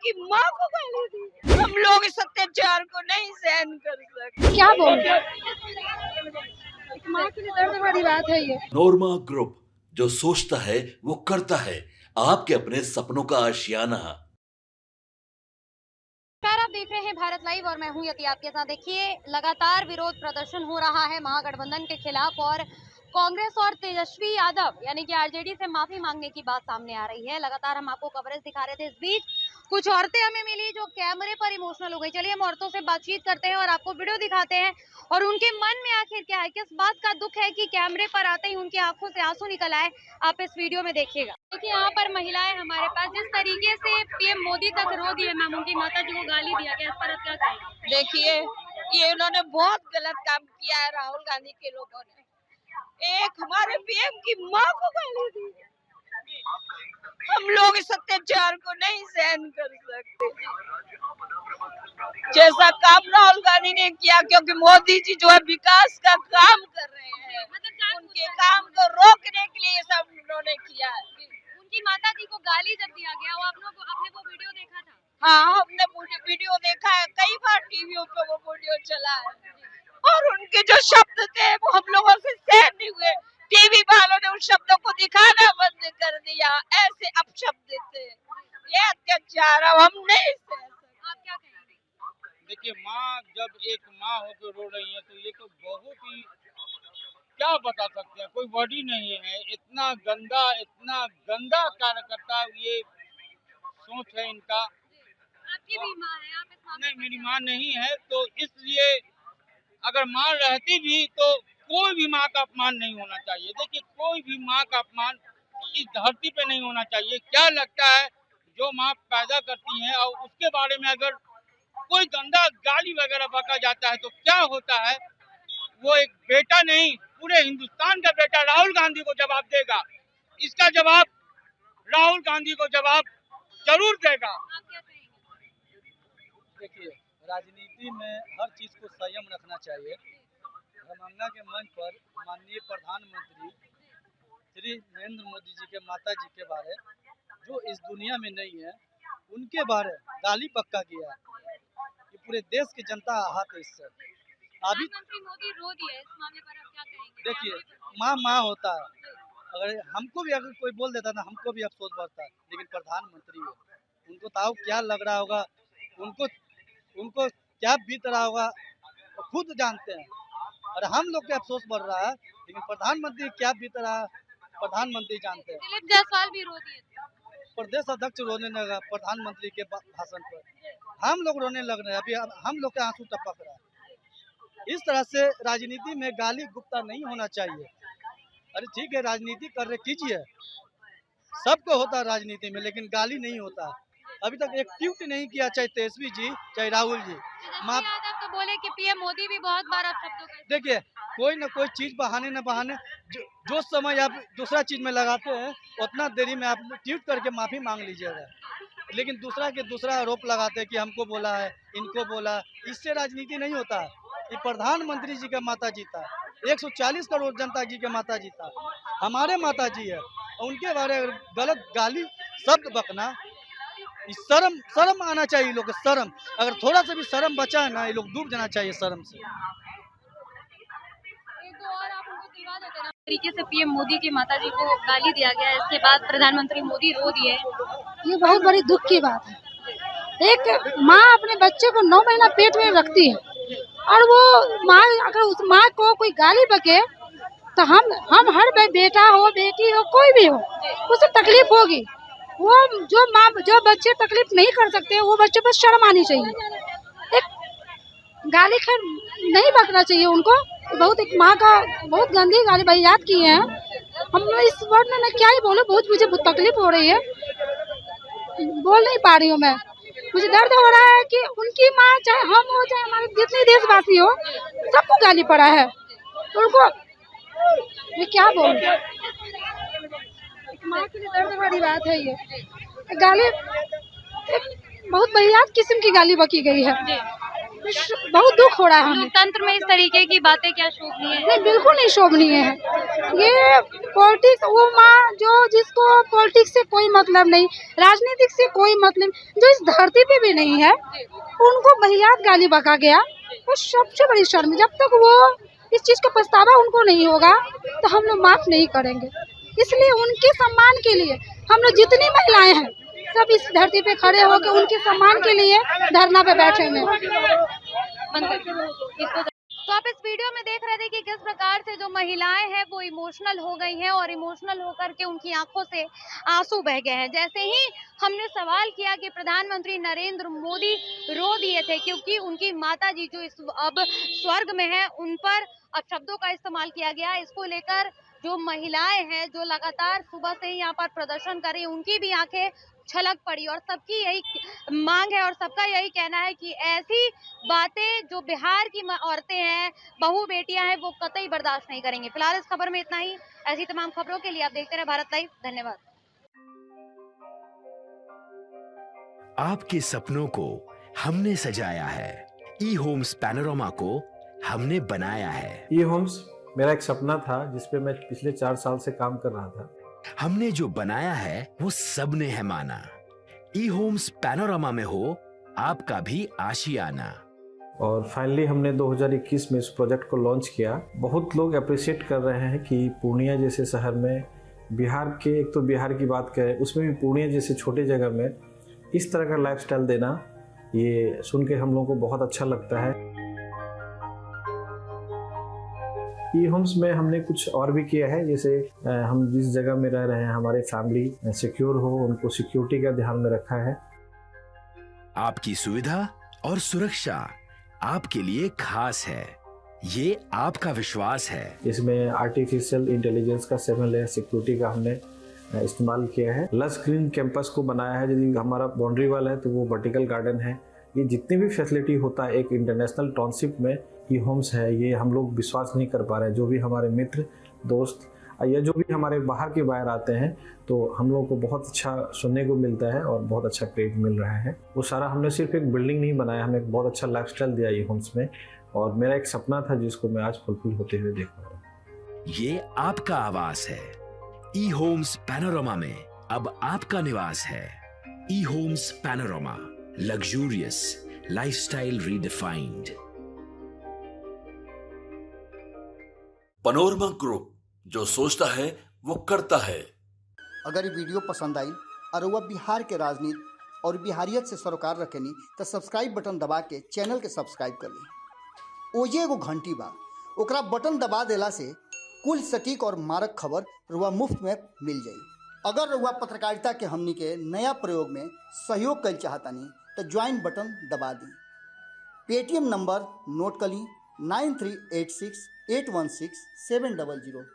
की माँ को गाली दी। हम लोग इस अत्याचार को नहीं सहन कर सकते। क्या बोलते माँ के लिए दर्द भरी बात है ये। नोरमा ग्रुप, जो सोचता है वो करता है। आपके अपने सपनों का आशियाना। आप देख रहे हैं भारत लाइव और मैं हूं यति आपके साथ। देखिए, लगातार विरोध प्रदर्शन हो रहा है महागठबंधन के खिलाफ और कांग्रेस और तेजस्वी यादव यानी कि आरजेडी से माफी मांगने की बात सामने आ रही है। लगातार हम आपको कवरेज दिखा रहे थे। इस बीच कुछ औरतें हमें मिली जो कैमरे पर इमोशनल हो गई। चलिए हम औरतों से बातचीत करते हैं और आपको वीडियो दिखाते हैं और उनके मन में आखिर क्या है, किस बात का दुख है कि कैमरे पर आते ही उनकी आंखों से आंसू निकल आए। आप इस वीडियो में देखिएगा। देखिए, यहाँ पर महिलाएं हमारे पास, जिस तरीके से पीएम मोदी तक रो दिए, मैम उनकी माता जी को गाली दिया गया, इस पर आप क्या कहेंगे? देखिए, ये उन्होंने बहुत गलत काम किया है। राहुल गांधी के लोगों ने एक हमारे पीएम की माँ को गाली दी। हम लोग इस अत्याचार को नहीं सहन कर सकते। जैसा काम राहुल गांधी ने किया, क्योंकि मोदी जी जो है विकास का काम कर रहे हैं, उनके काम को रोकने के लिए ये सब उन्होंने किया है। उनकी माता जी को गाली जब दिया गया, वो आपने वो वीडियो देखा था? हाँ, हमने वीडियो देखा है, कई बार टीवी पे वो वीडियो चला है और उनके जो शब्द थे वो हम लोगों से सहन नहीं हुए। टीवी वालों ने उन शब्दों को दिखाना बंद कर दिया। ऐसे अपशब्द थे, ये अत्याचार हम नहीं सह सकते। आप क्या कहेंगे? देखिए, माँ जब एक माँ होकर रो रही है तो ये तो बहुत ही, क्या बता सकते हैं, कोई वर्ड ही नहीं है। इतना गंदा कार्यकर्ता, ये सोच है इनका। आपकी भी माँ है, आप इस मामले नहीं, पर मेरी क्या माँ नहीं है, तो इसलिए अगर माँ रहती भी तो कोई भी माँ का अपमान नहीं होना चाहिए। देखिए, कोई भी माँ का अपमान इस धरती पे नहीं होना चाहिए। क्या लगता है, जो माँ पैदा करती है और उसके बारे में अगर कोई गंदा गाली वगैरह बका जाता है तो क्या होता है, वो एक बेटा नहीं, पूरे हिंदुस्तान का बेटा राहुल गांधी को जवाब देगा। इसका जवाब राहुल गांधी को जवाब जरूर देगा। आप क्या कहेंगे? देखिए, राजनीति में हर चीज़ को संयम रखना चाहिए। रामंगा के मंच पर माननीय प्रधानमंत्री श्री नरेंद्र मोदी जी के माता जी के बारे, जो इस दुनिया में नहीं है, उनके बारे गाली पक्का किया है। ये पूरे देश की जनता आहत है इससे। अभी प्रधानमंत्री मोदी रो दिए, इस मामले पर आप क्या कहेंगे? देखिए, माँ होता है, अगर हमको भी अगर कोई बोल देता ना, हमको भी अफसोस बढ़ता है, लेकिन प्रधानमंत्री है, उनको तो क्या लग रहा होगा, उनको क्या बीत रहा होगा, वो खुद जानते हैं। और हम लोग के अफसोस बढ़ रहा है, लेकिन प्रधानमंत्री क्या बीत रहा है, प्रधानमंत्री जानते हैं। दिलीप जायसवाल भी रो दिए थे। प्रदेश अध्यक्ष रोने लगा प्रधानमंत्री के भाषण पर, हम लोग रोने लग रहे हैं। अभी हम लोग के आंसू टपक रहा है। इस तरह से राजनीति में गाली गुप्ता नहीं होना चाहिए। अरे ठीक है, राजनीति कर रहे कीजिए, सबको होता है राजनीति में, लेकिन गाली नहीं होता है। अभी तक एक ट्वीट नहीं किया, चाहे तेजस्वी जी चाहे राहुल जी। तेजस्वी यादव तो बोले कि पीएम मोदी भी बहुत बार अपशब्दों का देखिए, कोई ना कोई चीज बहाने न बहाने जो समय आप दूसरा चीज में लगाते हैं, उतना देरी में आप ट्वीट करके माफी मांग लीजिएगा। लेकिन दूसरा के दूसरा आरोप लगाते हैं कि हमको बोला है, इनको बोला, इससे राजनीति नहीं होता है। ये प्रधानमंत्री जी का माता जी था, 140 करोड़ जनता जी के माता जी था, हमारे माता जी है, उनके बारे में गलत गाली शब्द बकना, शर्म आना चाहिए लोग को। शर्म, अगर थोड़ा सा भी शर्म बचा है ना, ये लोग डूब जाना चाहिए शर्म से। एक दो और आप उनको दिवा देते ना, तरीके से पीएम मोदी की माताजी को गाली दिया गया, इसके बाद प्रधानमंत्री मोदी रो दिए। ये बहुत बड़ी दुख की बात है। एक माँ अपने बच्चे को 9 महीना पेट में रखती है और वो माँ, अगर उस माँ को कोई गाली बके तो हम हर बेटा हो, बेटी हो, कोई भी हो, उसे तकलीफ होगी। वो जो बच्चे तकलीफ नहीं कर सकते, वो बच्चे पर शर्म आनी चाहिए। एक गाली खैर नहीं बकना चाहिए उनको। बहुत एक माँ का बहुत गंदी गाली भाई याद किए हैं। हम इस वर्ड में मैं क्या ही बोलूं, बहुत मुझे तकलीफ हो रही है, बोल नहीं पा रही हूँ मैं। मुझे दर्द हो रहा है कि उनकी माँ, चाहे हम हो चाहे हमारे जितने देशवासी हो, सबको गाली पड़ा है। उनको मैं क्या बोलूं, माँ के लिए दर्द भरी बात है ये। गाली बहुत बेयाद किस्म की गाली बकी गई है। बहुत दुख हो रहा है हमें। लोकतंत्र में इस तरीके की बातें क्या शोभनीय है? नहीं, बिल्कुल नहीं शोभनीय है। ये पॉलिटिक्स, वो माँ जो जिसको पॉलिटिक्स से कोई मतलब नहीं, राजनीतिक से कोई मतलब, जो इस धरती पे भी नहीं है, उनको बहियात गाली बका गया। वो सबसे बड़ी शर्म। जब तक वो इस चीज का पछतावा उनको नहीं होगा तो हम लोग माफ नहीं करेंगे। इसलिए उनके सम्मान के लिए हम लोग जितनी महिलाएं हैं सब इस धरती पे खड़े होकर उनके सम्मान के लिए धरना पे बैठे हुए हैं। तो आप इस वीडियो में देख रहे थे कि किस प्रकार से जो महिलाएं हैं वो इमोशनल हो गई हैं और इमोशनल होकर के उनकी आंखों से आंसू बह गए हैं। जैसे ही हमने सवाल किया कि प्रधानमंत्री नरेंद्र मोदी रो दिए थे क्योंकि उनकी माता जी जो अब स्वर्ग में है उन पर अपशब्दों का इस्तेमाल किया गया। इसको लेकर जो महिलाएं हैं जो लगातार सुबह से ही यहाँ पर प्रदर्शन कर रही हैं, उनकी भी आंखें छलक पड़ी और सबकी यही मांग है और सबका यही कहना है कि ऐसी बातें जो बिहार की औरतें हैं, बहू बेटियां हैं, वो कतई बर्दाश्त नहीं करेंगे। फिलहाल इस खबर में इतना ही। ऐसी तमाम खबरों के लिए आप देखते रहे भारत लाइव। धन्यवाद। आपके सपनों को हमने सजाया है, ई होम्स पैनोरमा को हमने बनाया है। ई होम्स मेरा एक सपना था जिसपे मैं पिछले 4 साल से काम कर रहा था। हमने जो बनाया है वो सबने है माना। ई होम्स पैनोरमा में हो आपका भी आशियाना। और फाइनली हमने 2021 में इस प्रोजेक्ट को लॉन्च किया। बहुत लोग अप्रिशिएट कर रहे हैं कि पूर्णिया जैसे शहर में, बिहार के, एक तो बिहार की बात करें उसमें भी पूर्णिया जैसे छोटे जगह में इस तरह का लाइफस्टाइल देना, ये सुन के हम लोगों को बहुत अच्छा लगता है। ई होम्स में हमने कुछ और भी किया है, जैसे हम जिस जगह में रह रहे हैं हमारे फैमिली सिक्योर हो, उनको सिक्योरिटी का ध्यान में रखा है। आपकी सुविधा और सुरक्षा आपके लिए खास है, ये आपका विश्वास है। इसमें आर्टिफिशियल इंटेलिजेंस का 7 लेयर सिक्योरिटी का हमने इस्तेमाल किया है। लस ग्रीन कैंपस को बनाया है। यदि हमारा बाउंड्री वाल है तो वो वर्टिकल गार्डन है। ये जितनी भी फैसिलिटी होता है एक इंटरनेशनल टाउनशिप में ई होम्स है, ये हम लोग विश्वास नहीं कर पा रहे हैं। जो भी हमारे मित्र दोस्त या जो भी हमारे बाहर के बाहर आते हैं तो हम लोगों को बहुत अच्छा सुनने को मिलता है और बहुत अच्छा क्रेडिट मिल रहा है। वो सारा हमने सिर्फ एक बिल्डिंग नहीं बनाया, हमें एक बहुत अच्छा लाइफस्टाइल दिया ई होम्स में, और मेरा एक सपना था जिसको मैं आज फुलफिल होते हुए देख रहा हूँ। ये आपका आवास है। ई होम्स पैनोरमा में अब आपका निवास है। E Homes Panorama, luxurious lifestyle redefined. Panorama group, जो सोचता है वो करता है। अगर ये वीडियो पसंद आई और वह बिहार के राजनीति और बिहारियत से सरोकार रखेनी तो सब्सक्राइब बटन दबा के चैनल के सब्सक्राइब कर ली। ओजे एगो घंटी बा, ओकरा बटन दबा देला से कुल सटीक और मारक खबर रुआ मुफ्त में मिल जाई। अगर रुआ पत्रकारिता के हमनी के नया प्रयोग में सहयोग कर चाहतानी तो ज्वाइन बटन दबा दी। पेटीएम नंबर नोट कर ली 9386 816 700।